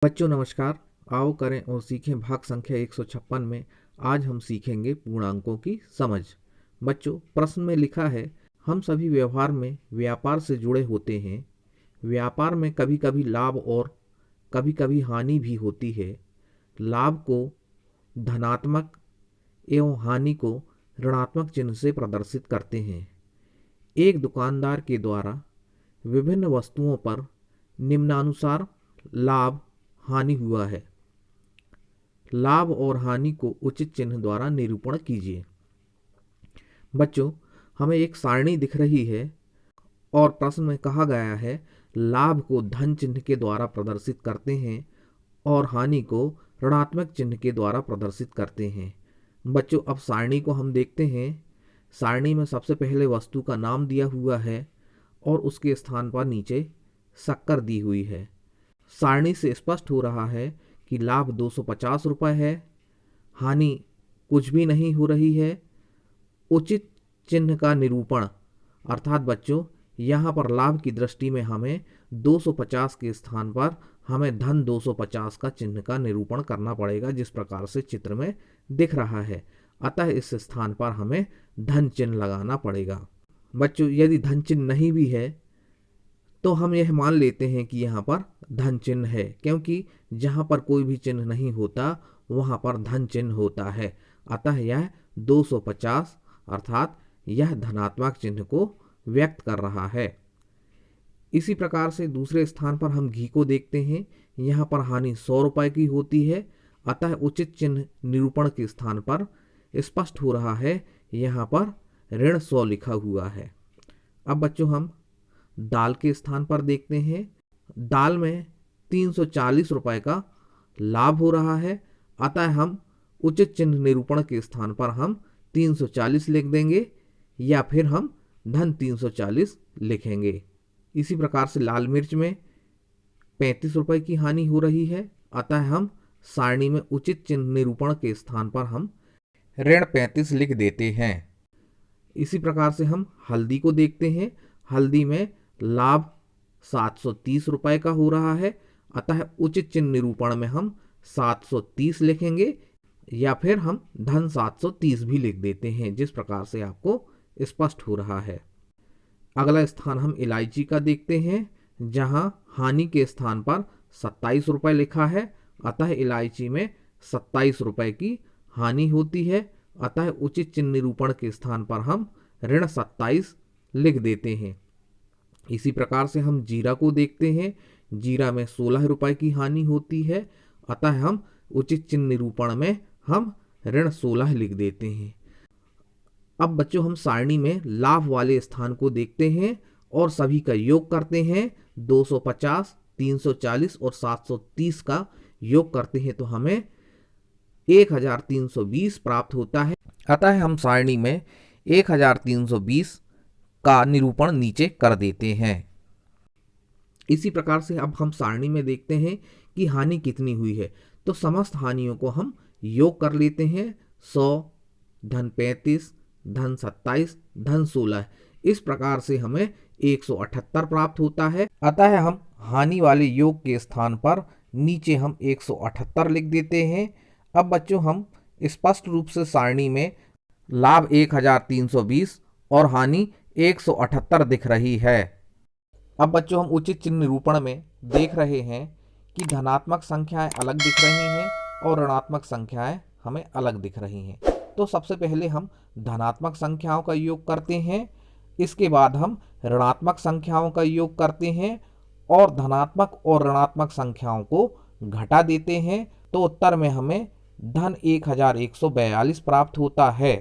बच्चों नमस्कार। आओ करें और सीखें भाग संख्या 156 में आज हम सीखेंगे पूर्णांकों की समझ। बच्चों प्रश्न में लिखा है, हम सभी व्यवहार में व्यापार से जुड़े होते हैं। व्यापार में कभी कभी लाभ और कभी कभी हानि भी होती है। लाभ को धनात्मक एवं हानि को ऋणात्मक चिन्ह से प्रदर्शित करते हैं। एक दुकानदार के द्वारा विभिन्न वस्तुओं पर निम्नानुसार लाभ हानि हुआ है। लाभ और हानि को उचित चिन्ह द्वारा निरूपण कीजिए। बच्चों हमें एक सारणी दिख रही है और प्रश्न में कहा गया है लाभ को धन चिन्ह के द्वारा प्रदर्शित करते हैं और हानि को ऋणात्मक चिन्ह के द्वारा प्रदर्शित करते हैं। बच्चों अब सारणी को हम देखते हैं। सारणी में सबसे पहले वस्तु का नाम दिया हुआ है और उसके स्थान पर नीचे शक्कर दी हुई है। सारणी से स्पष्ट हो रहा है कि लाभ 250 रुपये है, हानि कुछ भी नहीं हो रही है। उचित चिन्ह का निरूपण अर्थात बच्चों यहाँ पर लाभ की दृष्टि में हमें 250 के स्थान पर हमें धन 250 का चिन्ह का निरूपण करना पड़ेगा, जिस प्रकार से चित्र में दिख रहा है। अतः इस स्थान पर हमें धन चिन्ह लगाना पड़ेगा। बच्चों यदि धन चिन्ह नहीं भी है तो हम यह मान लेते हैं कि यहाँ पर धन चिन्ह है, क्योंकि जहाँ पर कोई भी चिन्ह नहीं होता वहाँ पर धन चिन्ह होता है। अतः यह 250 अर्थात यह धनात्मक चिन्ह को व्यक्त कर रहा है। इसी प्रकार से दूसरे स्थान पर हम घी को देखते हैं। यहाँ पर हानि 100 रुपये की होती है। अतः उचित चिन्ह निरूपण के स्थान पर स्पष्ट हो रहा है, यहाँ पर ऋण 100 लिखा हुआ है। अब बच्चों हम दाल के स्थान पर देखते हैं। दाल में 340 रुपये का लाभ हो रहा है। अतः हम उचित चिन्ह निरूपण के स्थान पर हम 340 लिख देंगे या फिर हम धन 340 लिखेंगे। इसी प्रकार से लाल मिर्च में 35 रुपये की हानि हो रही है। अतः हम सारणी में उचित चिन्ह निरूपण के स्थान पर हम ऋण 35 लिख देते हैं। इसी प्रकार से हम हल्दी को देखते हैं। हल्दी में लाभ 730 रुपये का हो रहा है। अतः उचित चिन्ह निरूपण में हम 730 लिखेंगे या फिर हम धन 730 भी लिख देते हैं, जिस प्रकार से आपको स्पष्ट हो रहा है। अगला स्थान हम इलायची का देखते हैं, जहां हानि के स्थान पर 27 रुपये लिखा है। अतः इलायची में 27 रुपये की हानि होती है। अतः उचित चिन्ह निरूपण के स्थान पर हम ऋण 27 लिख देते हैं। इसी प्रकार से हम जीरा को देखते हैं। जीरा में 16 रुपये की हानि होती है। अतः हम उचित चिन्ह निरूपण में हम ऋण 16 लिख देते हैं। अब बच्चों हम सारणी में लाभ वाले स्थान को देखते हैं और सभी का योग करते हैं। 250, 340 और 730 का योग करते हैं तो हमें 1320 प्राप्त होता है। अतः हम सारणी में 1320 का निरूपण नीचे कर देते हैं। इसी प्रकार से अब हम सारणी में देखते हैं कि हानि कितनी हुई है, तो समस्त हानियों को हम योग कर लेते हैं। 100, धन 35, धन 27, धन 16। इस प्रकार से हमें 178 प्राप्त होता है। अतः हम हानि वाले योग के स्थान पर नीचे हम 178 लिख देते हैं। अब बच्चों हम स्पष्ट रूप से सारणी में लाभ 1320 और हानि 178 दिख रही है। अब बच्चों हम उचित चिन्ह निरूपण में देख रहे हैं कि धनात्मक संख्याएं अलग दिख रही हैं और ऋणात्मक संख्याएं हमें अलग दिख रही हैं। तो सबसे पहले हम धनात्मक संख्याओं का योग करते हैं, इसके बाद हम ऋणात्मक संख्याओं का योग करते हैं और धनात्मक और ऋणात्मक संख्याओं को घटा देते हैं, तो उत्तर में हमें धन 1142 प्राप्त होता है।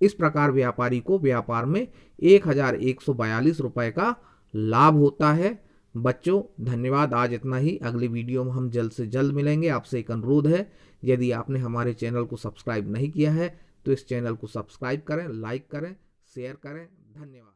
इस प्रकार व्यापारी को व्यापार में 1142 रुपये का लाभ होता है। बच्चों धन्यवाद। आज इतना ही। अगली वीडियो में हम जल्द से जल्द मिलेंगे। आपसे एक अनुरोध है, यदि आपने हमारे चैनल को सब्सक्राइब नहीं किया है तो इस चैनल को सब्सक्राइब करें, लाइक करें, शेयर करें। धन्यवाद।